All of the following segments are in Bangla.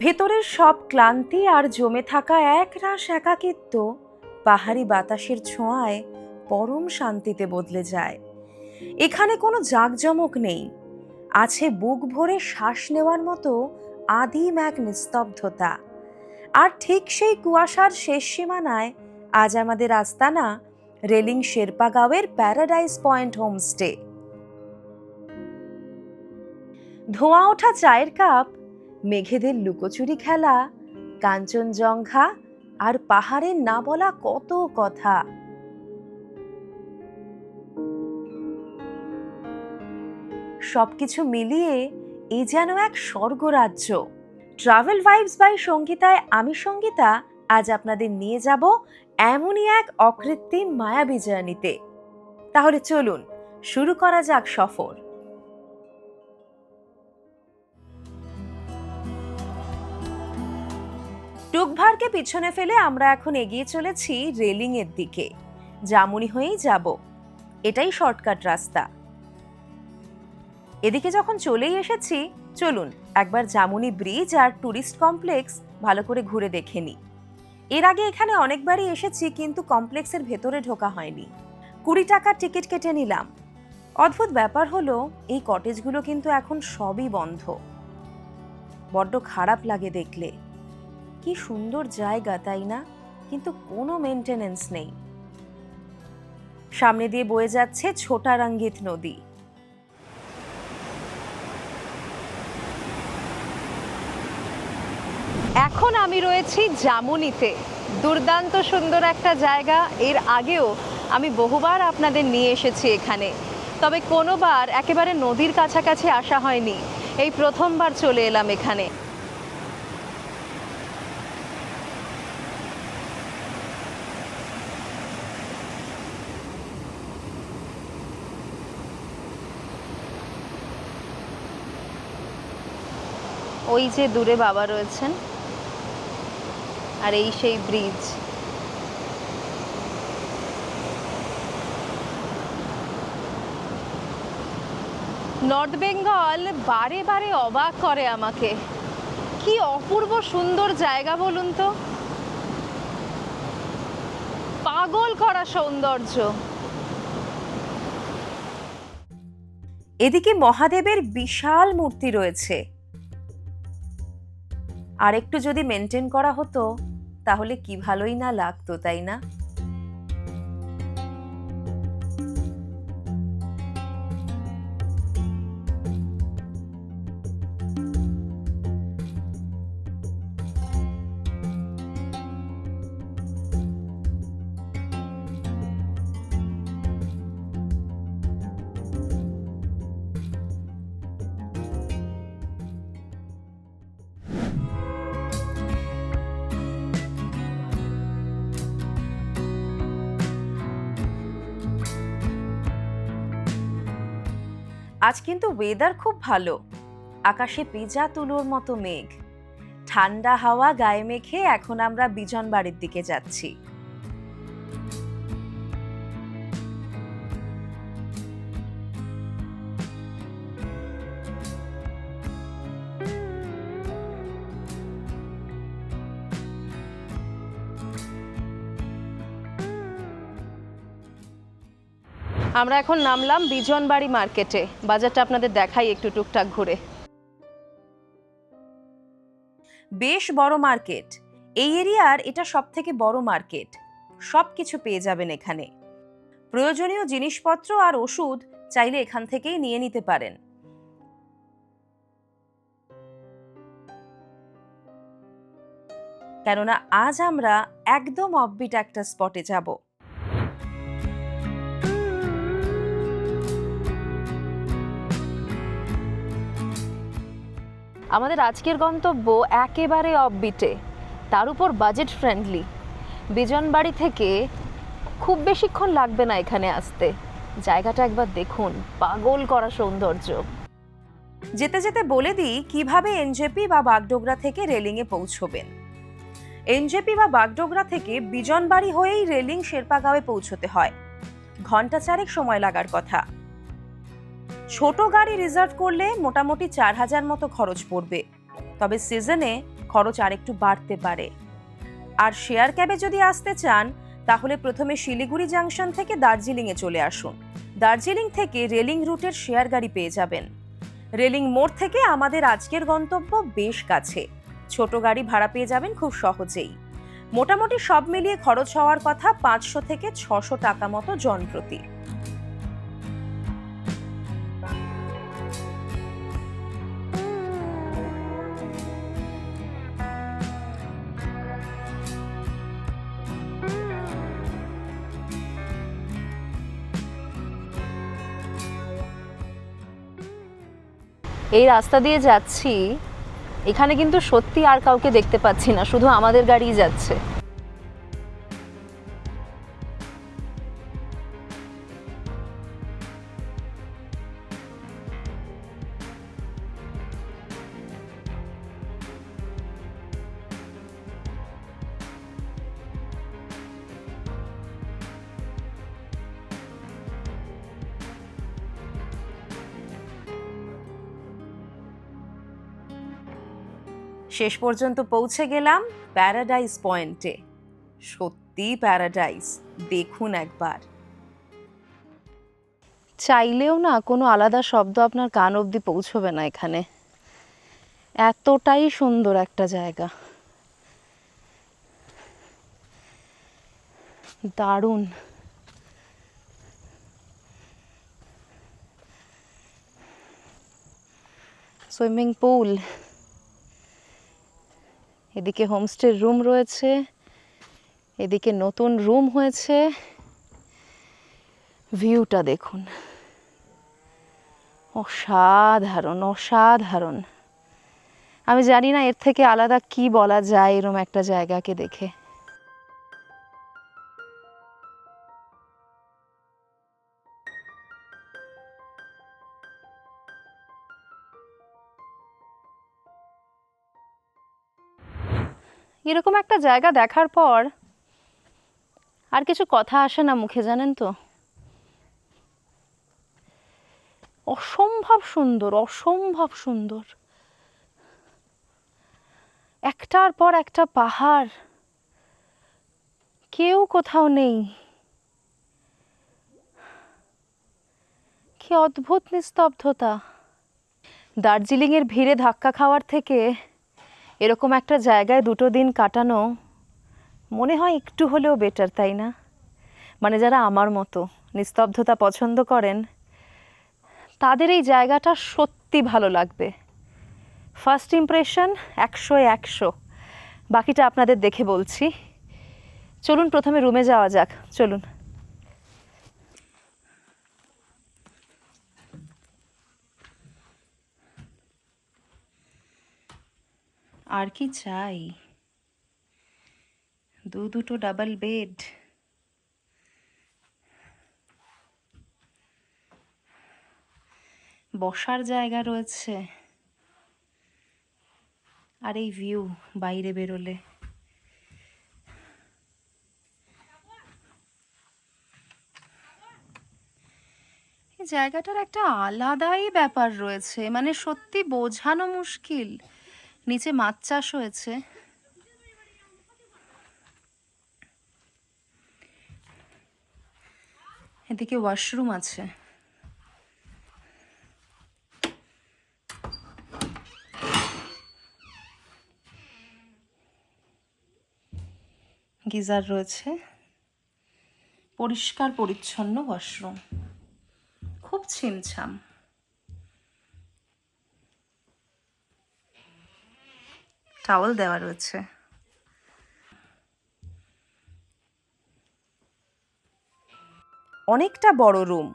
ভেতরের সব ক্লান্তি আর জমে থাকা একরাশ একাকিত্ব পাহাড়ি বাতাসের ছোঁয়ায় পরম শান্তিতে বদলে যায়। এখানে কোনো জাঁকজমক নেই, আছে বুক ভরে শ্বাস নেওয়ার মতো আদিম এক নিস্তব্ধতা। আর ঠিক সেই কুয়াশার শেষ সীমানায় আজ আমাদের আস্তানা রেলিং শেরপা গাঁওয়ের প্যারাডাইস পয়েন্ট হোমস্টে। ধোঁয়া ওঠা চায়ের কাপ, মেঘেদের লুকোচুরি খেলা, কাঞ্চনজঙ্ঘা আর পাহাড়ের না বলা কত কথা। সবকিছু মিলিয়ে এ যেন এক স্বর্গরাজ্য। ট্রাভেল ভাইবস বাই সঙ্গীতায় আমি সঙ্গীতা আজ আপনাদের নিয়ে যাব এমনই এক অকৃত্রিম মায়াবী জার্নিতে। তাহলে চলুন শুরু করা যাক সফর। টুকভারকে পিছনে ফেলে আমরা এখন এগিয়ে চলেছি রেলিং এর দিকে। জামুনি হয়েই যাব, এটাই শর্টকাট রাস্তা। এদিকে যখন চলেই এসেছি, চলুন একবার জামুনি ব্রিজ আর টুরিস্ট কমপ্লেক্স ভালো করে ঘুরে দেখে নিই। এর আগে এখানে অনেকবারই এসেছি, কিন্তু কমপ্লেক্সের ভেতরে ঢোকা হয়নি। 20 টাকার টিকিট কেটে নিলাম। অদ্ভুত ব্যাপার হলো, এই কটেজগুলো কিন্তু এখন সবই বন্ধ। বড্ড খারাপ লাগে দেখলে। কি সুন্দর জায়গা, তাই না? কিন্তু কোনো মেইনটেনেন্স নেই। সামনে দিয়ে বয়ে যাচ্ছে ছোটা রঙ্গিত নদী। এখন আমি রয়েছি জামুনিতে। দুর্দান্ত সুন্দর একটা জায়গা। এর আগেও আমি বহুবার আপনাদের নিয়ে এসেছি এখানে, তবে কোনোবার একেবারে নদীর কাছাকাছি আসা হয়নি। এই প্রথমবার চলে এলাম এখানে। ওই যে দূরে বাবা রয়েছেন, আর এই সেই ব্রিজ। নর্থ বেঙ্গল বারে বারে অবাক করে আমাকে। কি অপূর্ব সুন্দর জায়গা বলুন তো, পাগল করা সৌন্দর্য। এদিকে মহাদেবের বিশাল মূর্তি রয়েছে। আর একটু যদি মেনটেন করা হতো তাহলে কি ভালোই না লাগতো, তাই না? আজ কিন্তু ওয়েদার খুব ভালো। আকাশে পেঁজা তুলোর মতো মেঘ, ঠান্ডা হাওয়া গায়ে মেখে এখন আমরা বিজনবাড়ির দিকে যাচ্ছি। আমরা এখন নামলাম বিজনবাড়ি মার্কেটে। বাজারটা আপনাদের দেখাই একটু টুকটাক ঘুরে। বেশ বড় মার্কেট। এই এরিয়ার এটা সবথেকে বড় মার্কেট। সবকিছু পেয়ে যাবেন এখানে। প্রয়োজনীয় জিনিসপত্র আর ওষুধ চাইলে এখান থেকেই নিয়ে নিতে পারেন। কেননা আজ আমরা একদম অফবিট একটা স্পটে যাব। আমাদের আজকের গন্তব্য একেবারে অফবিটে, তার উপর বাজেট ফ্রেন্ডলি। বিজনবাড়ি থেকে খুব বেশিক্ষণ লাগবে না এখানে আসতে। জায়গাটা একবার দেখুন, পাগল করা সৌন্দর্য। যেতে যেতে বলে দিই কিভাবে এনজেপি বা বাগডোগরা থেকে রেলিংয়ে পৌঁছবেন। এনজেপি বা বাগডোগরা থেকে বিজনবাড়ি হয়েই রেলিং শেরপাগাঁওয়ে পৌঁছতে হয়। ঘন্টা 4 সময় লাগার কথা। ছোট গাড়ি রিজার্ভ করলে মোটামুটি 4000 মতো খরচ পড়বে। তবে সিজনে খরচ আরেকটু বাড়তে পারে। আর শেয়ার ক্যাবে যদি আসতে চান তাহলে প্রথমে শিলিগুড়ি জাংশন থেকে দার্জিলিংয়ে চলে আসুন। দার্জিলিং থেকে রেলিং রুটের শেয়ার গাড়ি পেয়ে যাবেন। রেলিং মোড় থেকে আমাদের আজকের গন্তব্য বেশ কাছে, ছোট গাড়ি ভাড়া পেয়ে যাবেন খুব সহজেই। মোটামুটি সব মিলিয়ে খরচ হওয়ার কথা 500 থেকে 600 টাকা মতো জন প্রতি। এই রাস্তা দিয়ে যাচ্ছি, এখানে কিন্তু সত্যি আর কাউকে দেখতে পাচ্ছি না, শুধু আমাদের গাড়িই যাচ্ছে। শেষ পর্যন্ত পৌঁছে গেলাম প্যারাডাইস পয়েন্টে। সত্যি প্যারাডাইস, দেখুন একবার। চাইলেও না কোনো আলাদা শব্দ আপনার কান অবধি পৌঁছবে না এখানে, এতটাই সুন্দর একটা জায়গা, দারুণ। সুইমিং পুল, এদিকে হোমস্টের রুম রয়েছে, এদিকে নতুন রুম হয়েছে। ভিউটা দেখুন, অসাধারণ অসাধারণ। আমি জানি না এর থেকে আলাদা কি বলা যায় এরকম একটা জায়গাকে দেখে। এরকম একটা জায়গা দেখার পর আর কিছু কথা আসে না মুখে, জানেন তো। অসম্ভব সুন্দর, অসম্ভব সুন্দর, একটার পর একটা পাহাড়, কেউ কোথাও নেই। কি অদ্ভুত নিস্তব্ধতা। দার্জিলিংয়ের ভিড়ে ধাক্কা খাওয়ার থেকে এরকম একটা জায়গায় 2 দিন কাটানো মনে হয় একটু হলেও বেটার, তাই না? মানে যারা আমার মতো নিস্তব্ধতা পছন্দ করেন তাদের এই জায়গাটা সত্যি ভালো লাগবে। ফার্স্ট ইমপ্রেশন 100-এ 100, বাকিটা আপনাদের দেখে বলছি। চলুন প্রথমে রুমে যাওয়া যাক, চলুন। আর কি চাই, দুটো ডাবল বেড, বসার জায়গা রয়েছে, আর এই ভিউ বাইরে বেরোলে। এই জায়গাটার একটা আলাদাই ব্যাপার রয়েছে, মানে সত্যি বোঝানো মুশকিল। নিচে মাছ চাষ হয়েছে, এদিকে ওয়াশরুম আছে। গিজার রয়েছে, পরিষ্কার পরিচ্ছন্ন ওয়াশরুম, খুব ছিমছাম। টাওয়েল দেওয়া রয়েছে। অনেকটা বড় রুম,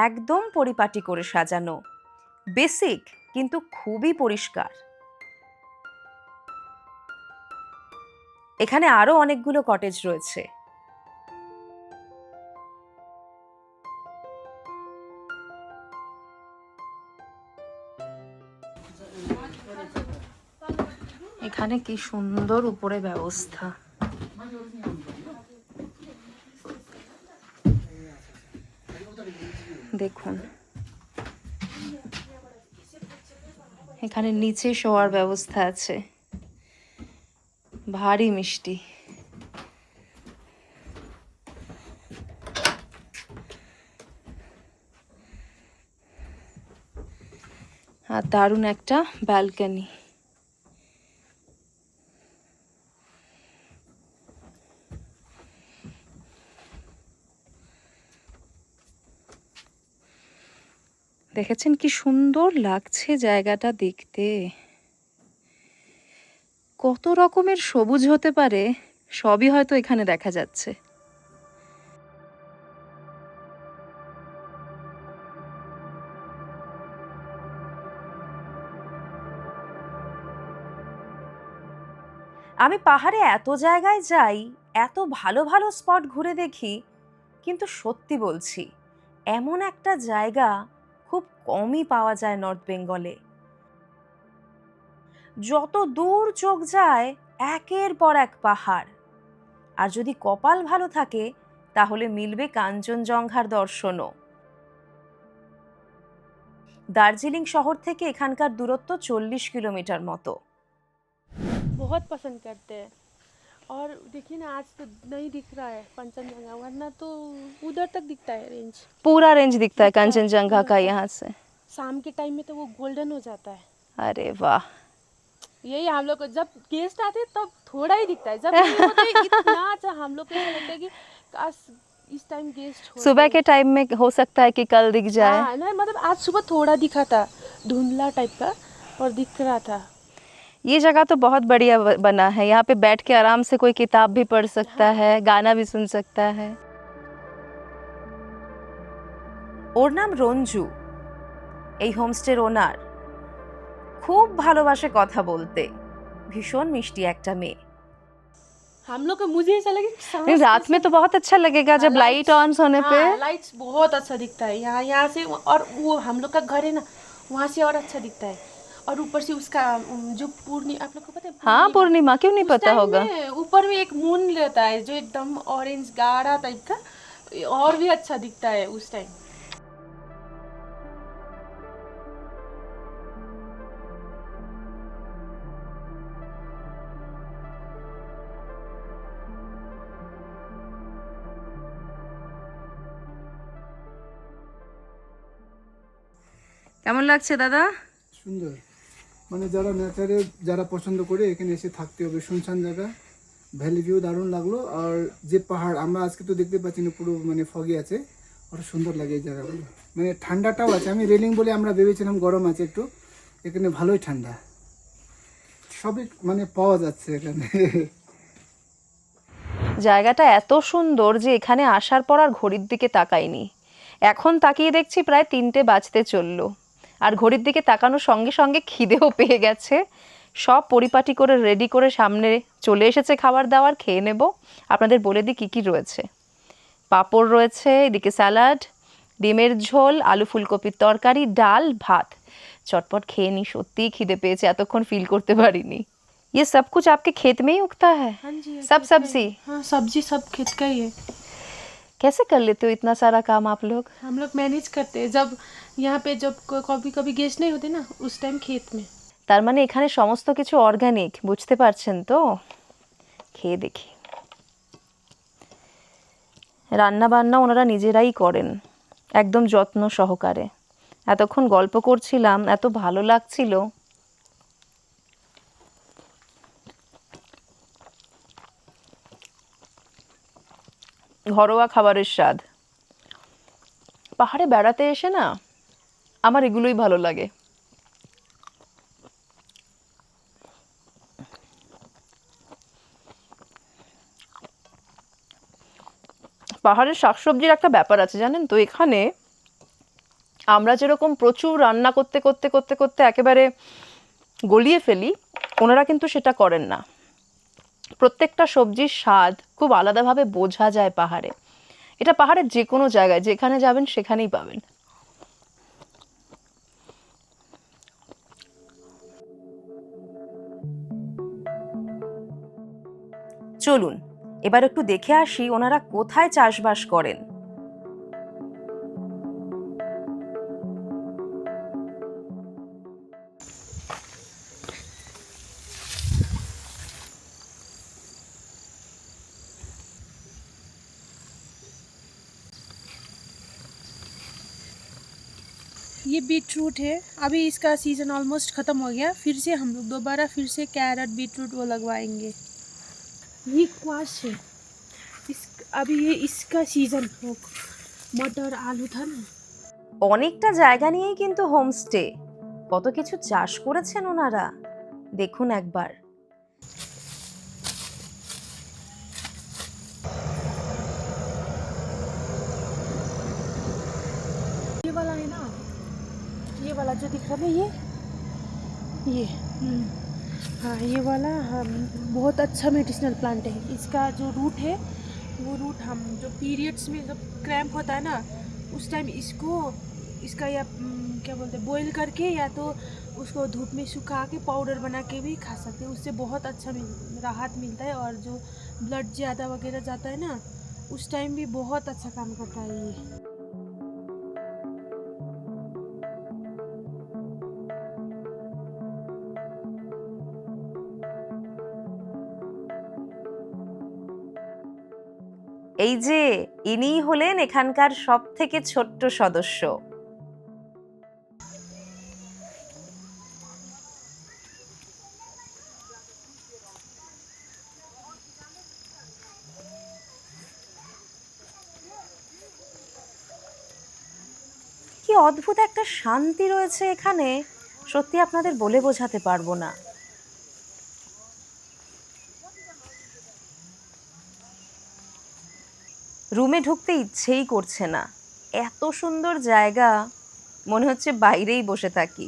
একদম পরিপাটি করে সাজানো, বেসিক কিন্তু খুবই পরিষ্কার। এখানে আরো অনেকগুলো কটেজ রয়েছে। এখানে কি সুন্দর উপরে ব্যবস্থা। দেখুন, এখানে নিচে শোয়ার ব্যবস্থা আছে, ভারী মিষ্টি। আর দারুণ একটা ব্যালকনি। দেখেছেন কি সুন্দর লাগছে জায়গাটা দেখতে। কত রকমের সবুজ হতে পারে সবই হয়তো এখানে দেখা যাচ্ছে। আমি পাহাড়ে এত জায়গায় যাই, এত ভালো ভালো স্পট ঘুরে দেখি, কিন্তু সত্যি বলছি এমন একটা জায়গা খুব কমই পাওয়া যায় নর্থ বেঙ্গলে। যত দূর চোখ যায় একের পর এক পাহাড়, আর যদি কপাল ভালো থাকে তাহলে মিলবে কাঞ্চনজঙ্ঘার দর্শনও। দার্জিলিং শহর থেকে এখানকার দূরত্ব 40 কিলোমিটার মতো। बहुत पसंद करते हैं। और देखिए ना, आज तो नहीं दिख रहा है कंचनजंगा, वरना तो उधर तक दिखता है रेंज। पूरा रेंज दिखता है कंचनजंगा का यहाँ से। शाम के टाइम में तो वो गोल्डन हो जाता है। अरे वाह। यही हम लोग को जब गेस्ट आते हैं तब थोड़ा ही दिखता है, जब नहीं होते इतना अच्छा हम लोग को ऐसा लगता है कि काश इस टाइम गेस्ट हो। सुबह के टाइम में हो सकता है कि कल दिख जाए। हाँ ना, मतलब आज सुबह थोड़ा दिखा था, धुंधला टाइप का, और दिख रहा था। ये जगह तो बहुत बढ़िया बना है। यहाँ पे बैठ के आराम से कोई किताब भी पढ़ सकता है, गाना भी सुन सकता है। ওর নাম রঞ্জু, এই হোমস্টের ওনার। খুব ভালোবাসে কথা বলতে, ভীষণ মিষ্টি একটা মেয়ে। हम लोग को, मुझे ऐसा लगे कि नहीं, रात में तो बहुत अच्छा लगेगा जब लाइट ऑन होने पे। लाइट्स बहुत अच्छा दिखता है यहाँ से। और वो हम लोग का घर है ना, वहाँ से और अच्छा दिखता है। और ऊपर से उसका जो पूर्णिमा, आप लोग को पता है? हाँ, पूर्णिमा क्यों नहीं उस पता time होगा। में ऊपर में एक मून रहता है जो एकदम ऑरेंज गाढ़ा टाइप का, और भी अच्छा दिखता है उस टाइम। কেমন লাগছে দাদা? সুন্দর, মানে যারা নেচারে যারা পছন্দ করে এখানে এসে থাকতে হবে। শুনশান জায়গা, ভ্যালি ভিউ দারুণ লাগলো। আর যে পাহাড় আমরা আজকে তো দেখতে পাচ্ছি না, পুরো মানে ফগি আছে, ওটা সুন্দর লাগে এই জায়গাগুলো। মানে ঠান্ডাটাও আছে। আমি রেলিং বলে আমরা ভেবেছিলাম গরম আছে একটু, এখানে ভালোই ঠান্ডা, সবই মানে পাওয়া যাচ্ছে এখানে। জায়গাটা এত সুন্দর যে এখানে আসার পর আর ঘড়ির দিকে তাকাইনি। এখন তাকিয়ে দেখছি প্রায় 3টে বাজতে চললো। আর ঘড়ির দিকে তাকানোর সঙ্গে সঙ্গে খিদেও পেয়ে গেছে। সব পরিপাটি করে রেডি করে সামনে চলে এসেছে খাবার দাবার, খেয়ে নেব। আপনাদের বলে দিই কী কী রয়েছে। পাঁপড় রয়েছে, এদিকে স্যালাড, ডিমের ঝোল, আলু ফুলকপির তরকারি, ডাল, ভাত। চটপট খেয়ে নিই, সত্যিই খিদে পেয়েছে, এতক্ষণ ফিল করতে পারিনি। ये सब कुछ आपके खेत में ही उगता है? हाँ जी, सब सब्जी? हाँ, सब्जी सब खेत का ही है। कैसे कर लेते हो इतना सारा काम आप लोग? हम लोग मैनेज करते हैं। जब यहाँ पे जब कभी कभी गेस्ट नहीं होते ना, उस टाइम खेत में। তার মানে এখানে সমস্ত কিছু অর্গানিক, বুঝতে পারছেন তো? খেয়ে দেখি। রান্না বান্না ওনারা নিজেরাই করেন, একদম যত্ন সহকারে। এতক্ষণ গল্প করছিলাম, এত ভালো লাগছিল। ঘরোয়া খাবারের স্বাদ। পাহাড়ে বেড়াতে এসে না আমার এগুলোই ভালো লাগে। পাহাড়ের শাকসবজির একটা ব্যাপার আছে জানেন তো। এখানে আমরা যেরকম প্রচুর রান্না করতে করতে করতে করতে একেবারে গলিয়ে ফেলি, ওনারা কিন্তু সেটা করেন না। প্রত্যেকটা সবজির স্বাদ খুব আলাদাভাবে বোঝা যায় পাহাড়ে। এটা পাহাড়ের যে কোনো জায়গায় যেখানে যাবেন সেখানেই পাবেন। চলুন এবার একটু দেখে আসি ওনারা কোথায় চাষবাস করেন। ये बीटरूट है, अभी इसका सीज़न ऑलमोस्ट ख़त्म हो गया, फिर से हम लोग दोबारा फिर से कैरेट बीटरूट वो लगवाएंगे। ये क्वाश है, इस अभी ये इसका सीज़न हो, मटर आलू था ना। অনেকটা জায়গা নিয়েই কিন্তু হোমস্টে, কত কিছু চাষ করেছেন ওনারা, দেখুন একবার। ये वाला है ना, ये वाला जो दिख रहा है ये हाँ ये वाला बहुत अच्छा मेडिसिनल प्लांट है। इसका जो रूट है वो रूट हम जो पीरियड्स में जब क्रैम्प होता है ना उस टाइम इसका या क्या बोलते हैं बॉईल करके या तो उसको धूप में सुखा के पाउडर बना के भी खा सकते हैं, उससे बहुत अच्छा राहत मिलता है। और जो ब्लड ज़्यादा वगैरह जाता है ना उस टाइम भी बहुत अच्छा काम करता है ये। এই যে ইনিই হলেন এখানকার সব থেকে ছোট্ট সদস্য। কি অদ্ভুত একটা শান্তি রয়েছে এখানে, সত্যি আপনাদের বলে বোঝাতে পারবো না। রুমে ঢুকতে ইচ্ছেই করছে না, এত সুন্দর জায়গা, মনে হচ্ছে বাইরেই বসে থাকি।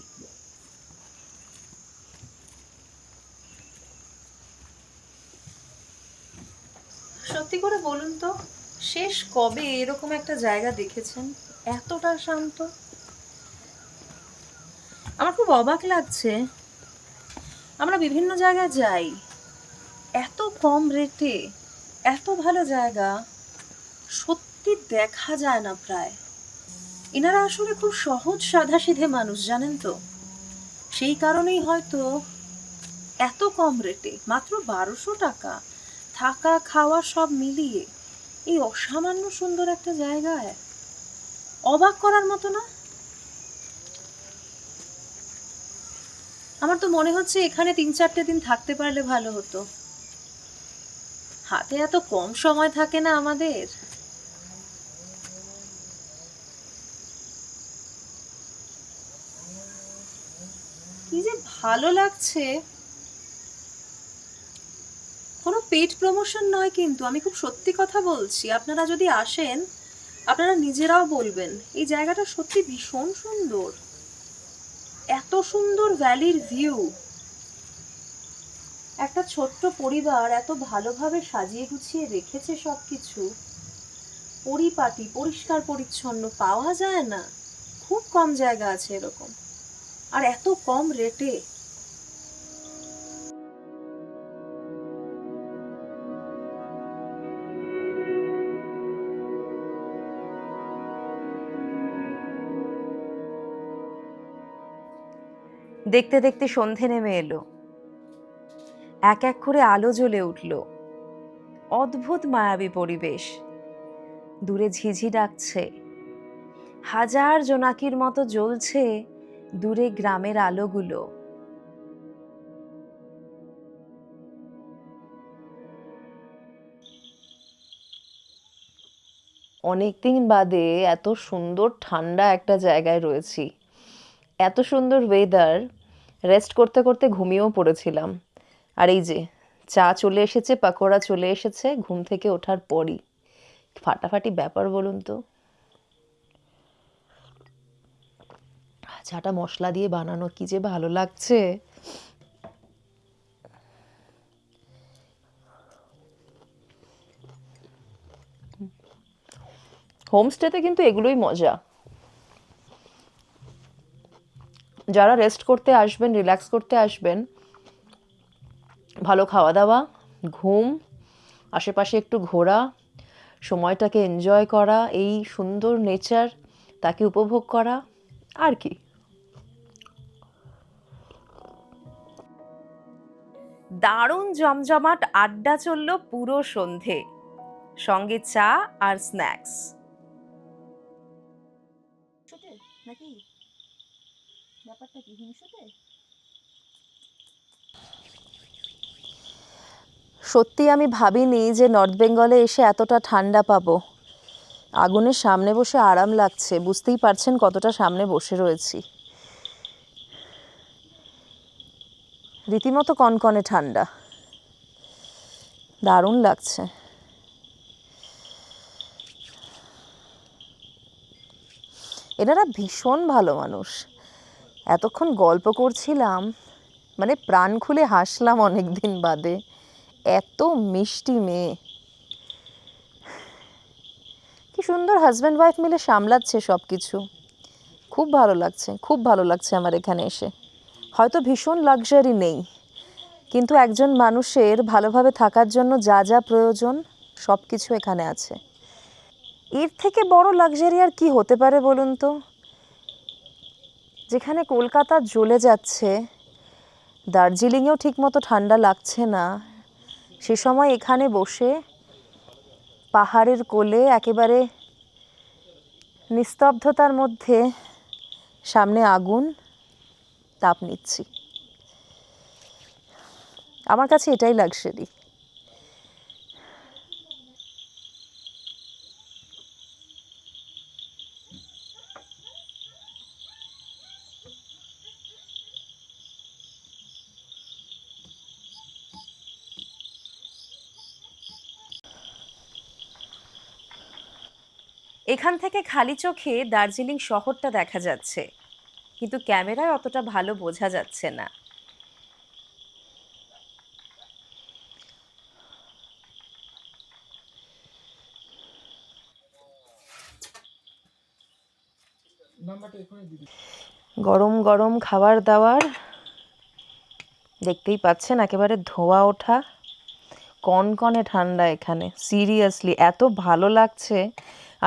সত্যি করে বলুন তো, শেষ কবে এরকম একটা জায়গা দেখেছেন এতটা শান্ত? আমার খুব অবাক লাগছে, আমরা বিভিন্ন জায়গায় যাই, এত কম রেটে এত ভালো জায়গা সত্যি দেখা যায় না প্রায়। এনারা আসলে খুব সহজ সাধাসিধে মানুষ, জানেন তো, সেই কারণেই হয়তো এত কম রেটে, মাত্র 1200 টাকা, থাকা খাওয়া সব মিলিয়ে এই অসামান্য সুন্দর একটা জায়গায়, অবাক করার মতো না? আমার তো মনে হচ্ছে এখানে 3-4টে দিন থাকতে পারলে ভালো হতো। হাতে এত কম সময় থাকে না আমাদের। কি যে ভালো লাগছে, কোনো পেড প্রমোশন নয় কিন্তু, আমি খুব সত্যি কথা বলছি। আপনারা যদি আসেন আপনারা নিজেরাও বলবেন এই জায়গাটা সত্যি ভীষণ সুন্দর, এত সুন্দর ভ্যালির ভিউ, একটা ছোট্ট পরিবার এত ভালোভাবে সাজিয়ে গুছিয়ে রেখেছে সবকিছু, পরিপাটি পরিষ্কার পরিচ্ছন্ন, পাওয়া যায় না, খুব কম জায়গা আছে এরকম, আর এত কম রেটে। দেখতে দেখতে সন্ধে নেমে এলো, এক এক করে আলো জ্বলে উঠল, অদ্ভুত মায়াবী পরিবেশ। দূরে ঝিঝি ডাকছে, হাজার জোনাকির মতো জ্বলছে দূরে গ্রামের আলোগুলো। অনেকদিন বাদে এত সুন্দর ঠান্ডা একটা জায়গায় রয়েছি, এত সুন্দর ওয়েদার, রেস্ট করতে করতে ঘুমিয়েও পড়েছিলাম। আর এই যে চা চলে এসেছে, পাকোড়া চলে এসেছে ঘুম থেকে ওঠার পরই। ফাটাফাটি ব্যাপার বলুন তো। চাটা মশলা দিয়ে বানানো, কি যে ভালো লাগছে। হোমস্টেতে কিন্তু এগুলোই মজা। যারা রেস্ট করতে আসবেন, রিল্যাক্স করতে আসবেন, ভালো খাওয়া দাওয়া, ঘুম, আশেপাশে একটু ঘোরা, সময়টাকে এনজয় করা, এই সুন্দর নেচার তাকে উপভোগ করা, আর কি। দারুণ জমজমাট আড্ডা চলল পুরো সন্ধে, সঙ্গে চা আর স্ন্যাক্স। নাকি ব্যাপারটা কি হিংসুটে? সত্যি আমি ভাবিনি যে নর্থ বেঙ্গলে এসে এতটা ঠান্ডা পাবো। আগুনের সামনে বসে আরাম লাগছে, বুঝতেই পারছেন কতটা সামনে বসে রয়েছি। রীতিমতো কনকনে ঠান্ডা, দারুণ লাগছে। এনারা ভীষণ ভালো মানুষ। এতক্ষণ গল্প করছিলাম, মানে প্রাণ খুলে হাসলাম অনেক দিন বাদে। এত মিষ্টি মেয়ে, কি সুন্দর হাজব্যান্ড ওয়াইফ মিলে সামলাচ্ছে সব কিছু। খুব ভালো লাগছে, খুব ভালো লাগছে আমার এখানে এসে। হয়তো ভীষণ লাক্সারি নেই, কিন্তু একজন মানুষের ভালোভাবে থাকার জন্য যা যা প্রয়োজন সব কিছু এখানে আছে। এর থেকে বড় লাক্সারি আর কি হতে পারে বলুন তো? যেখানে কলকাতা জ্বলে যাচ্ছে, দার্জিলিংয়েও ঠিকমতো ঠান্ডা লাগছে না, সে সময় এখানে বসে পাহাড়ের কোলে একেবারে নিস্তব্ধতার মধ্যে সামনে আগুন, তাপ নিচ্ছি। আমার কাছে এটাই লাক্সারি। এখান থেকে খালি চোখে দার্জিলিং শহরটা দেখা যাচ্ছে, কিন্তু ক্যামেরায় অতটা ভালো বোঝা যাচ্ছে না। গরম গরম খাবার দাবার, দেখতেই পাচ্ছেন একেবারে ধোয়া ওঠা, কনকনে ঠান্ডা এখানে। সিরিয়াসলি এত ভালো লাগছে,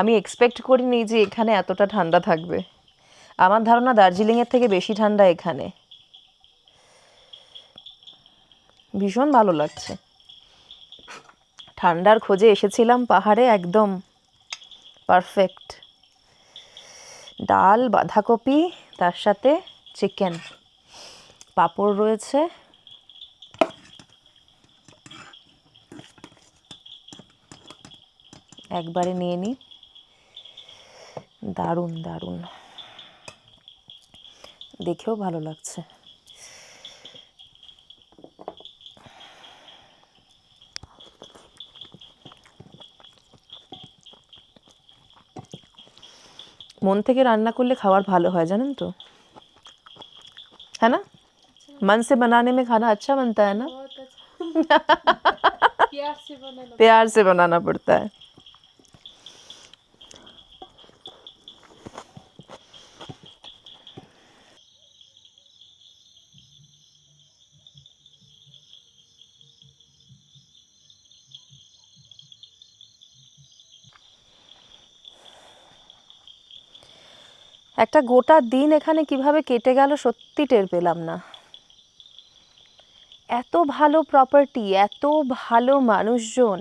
আমি এক্সপেক্ট করিনি যে এখানে এতটা ঠান্ডা থাকবে। আমার ধারণা দার্জিলিংয়ের থেকে বেশি ঠান্ডা এখানে। ভীষণ ভালো লাগছে। ঠান্ডার খোঁজে এসেছিলাম পাহাড়ে, একদম পারফেক্ট। ডাল, বাঁধাকপি, তার সাথে চিকেন, পাঁপড় রয়েছে। একবারে নিয়ে নিই। দারুণ দারুণ, দেখেও ভালো লাগছে। মন থেকে রান্না করলে খাবার ভালো হয়, জানেন তো, है ना? मन से बनाने में खाना अच्छा बनता है ना? बहुत अच्छा। प्यार से बनाना। प्यार से बनाना पड़ता है। একটা গোটা দিন এখানে কিভাবে কেটে গেল সত্যি টের পেলাম না। এত ভালো প্রপার্টি, এত ভালো মানুষজন,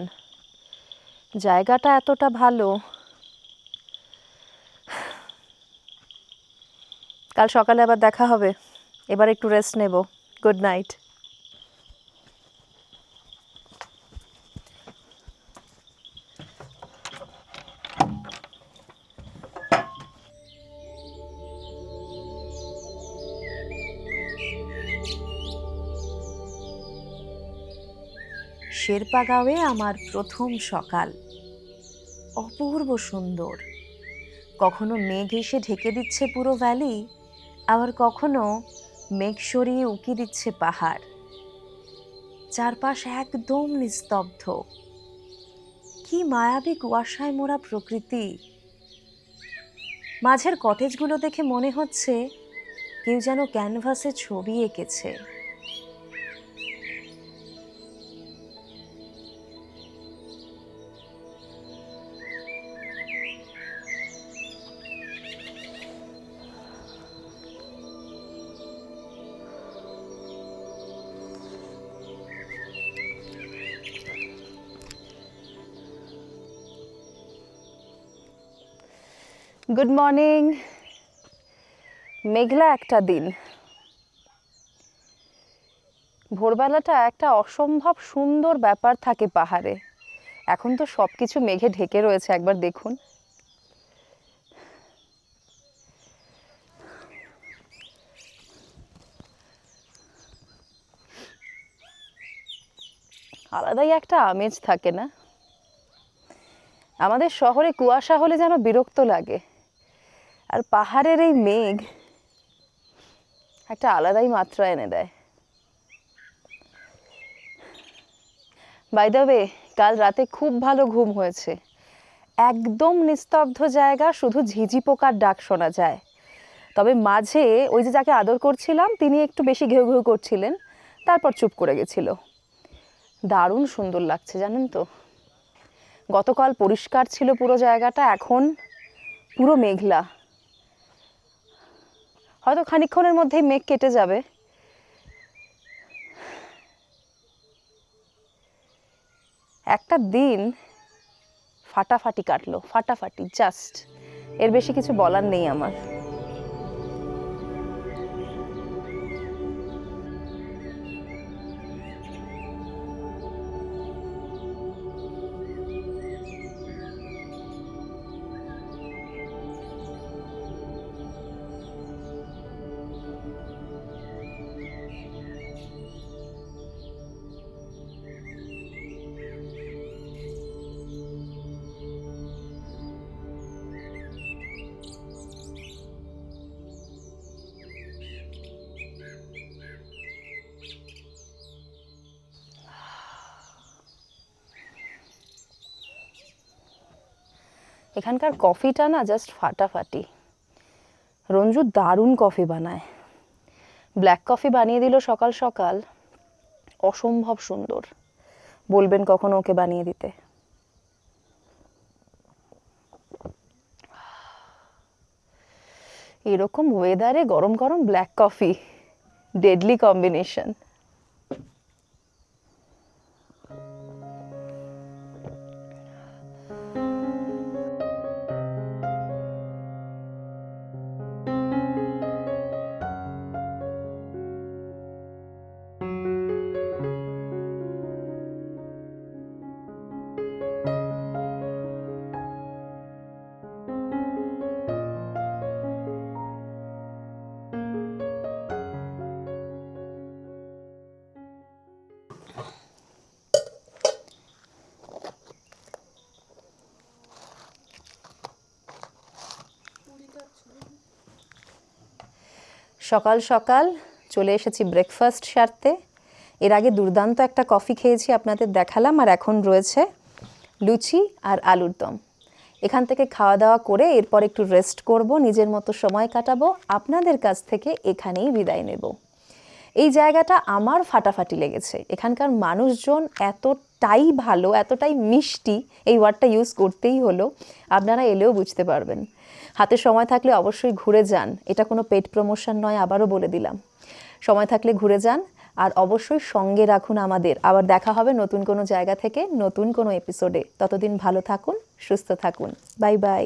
জায়গাটা এতটা ভালো। কাল সকালে আবার দেখা হবে, এবার একটু রেস্ট নেব। Good night. শেরপাগাঁওয়ে আমার প্রথম সকাল। অপূর্ব সুন্দর। কখনো মেঘ এসে ঢেকে দিচ্ছে পুরো ভ্যালি, আবার কখনো মেঘ সরিয়ে উকি দিচ্ছে পাহাড়। চারপাশ একদম নিস্তব্ধ। কি মায়াবী কুয়াশায় মোড়া প্রকৃতি। মাঝের কটেজগুলো দেখে মনে হচ্ছে কেউ যেন ক্যানভাসে ছবি এঁকেছে। Good morning. মেঘলা একটা দিন, ভোরবেলাটা একটা অসম্ভব সুন্দর ব্যাপার থাকে পাহাড়ে। এখন তো সব কিছু মেঘে ঢেকে রয়েছে, একবার দেখুন। আলাদাই একটা আমেজ থাকে না? আমাদের শহরে কুয়াশা হলে যেন বিরক্ত লাগে, আর পাহাড়ের এই মেঘ একটা আলাদাই মাত্রা এনে দেয়। বাই দ্য ওয়ে, কাল রাতে খুব ভালো ঘুম হয়েছে। একদম নিস্তব্ধ জায়গা, শুধু ঝিঝি পোকার ডাক শোনা যায়। তবে মাঝে ওই যে যাকে আদর করছিলাম তিনি একটু বেশি ঘেউ ঘেউ করছিলেন, তারপর চুপ করে গেছিল। দারুণ সুন্দর লাগছে জানেন তো। গতকাল পরিষ্কার ছিল পুরো জায়গাটা, এখন পুরো মেঘলা। হয়তো খানিকক্ষণের মধ্যেই মেঘ কেটে যাবে। একটা দিন ফাটাফাটি কাটলো, ফাটাফাটি, জাস্ট। এর বেশি কিছু বলার নেই আমার। এখানকার কফিটা না জাস্ট ফাটাফাটি। রঞ্জু দারুণ কফি বানায়। ব্ল্যাক কফি বানিয়ে দিল সকাল সকাল, অসম্ভব সুন্দর। বলবেন কখনো ওকে বানিয়ে দিতে। এরকম ওয়েদারে গরম গরম ব্ল্যাক কফি, ডেডলি কম্বিনেশন। সকাল সকাল চলে এসেছি ব্রেকফাস্ট সারতে। এর আগে দুর্দান্ত একটা কফি খেয়েছি, আপনাদের দেখালাম। আর এখন রয়েছে লুচি আর আলুর দম। এখান থেকে খাওয়া দাওয়া করে এরপর একটু রেস্ট করব, নিজের মতো সময় কাটাবো। আপনাদের কাছ থেকে এখানেই বিদায় নেব। এই জায়গাটা আমার ফাটাফাটি লেগেছে। এখানকার মানুষজন এতটাই ভালো, এতটাই মিষ্টি, এই ওয়ার্ডটা ইউজ করতেই হলো। আপনারা এলেও বুঝতে পারবেন। হাতে সময় থাকলে অবশ্যই ঘুরে যান। এটা কোনো পেড প্রমোশন নয়, আবারও বলে দিলাম। সময় থাকলে ঘুরে যান, আর অবশ্যই সঙ্গে রাখুন আমাদের। আবার দেখা হবে নতুন কোনো জায়গা থেকে, নতুন কোনো এপিসোডে। ততদিন ভালো থাকুন, সুস্থ থাকুন। Bye bye.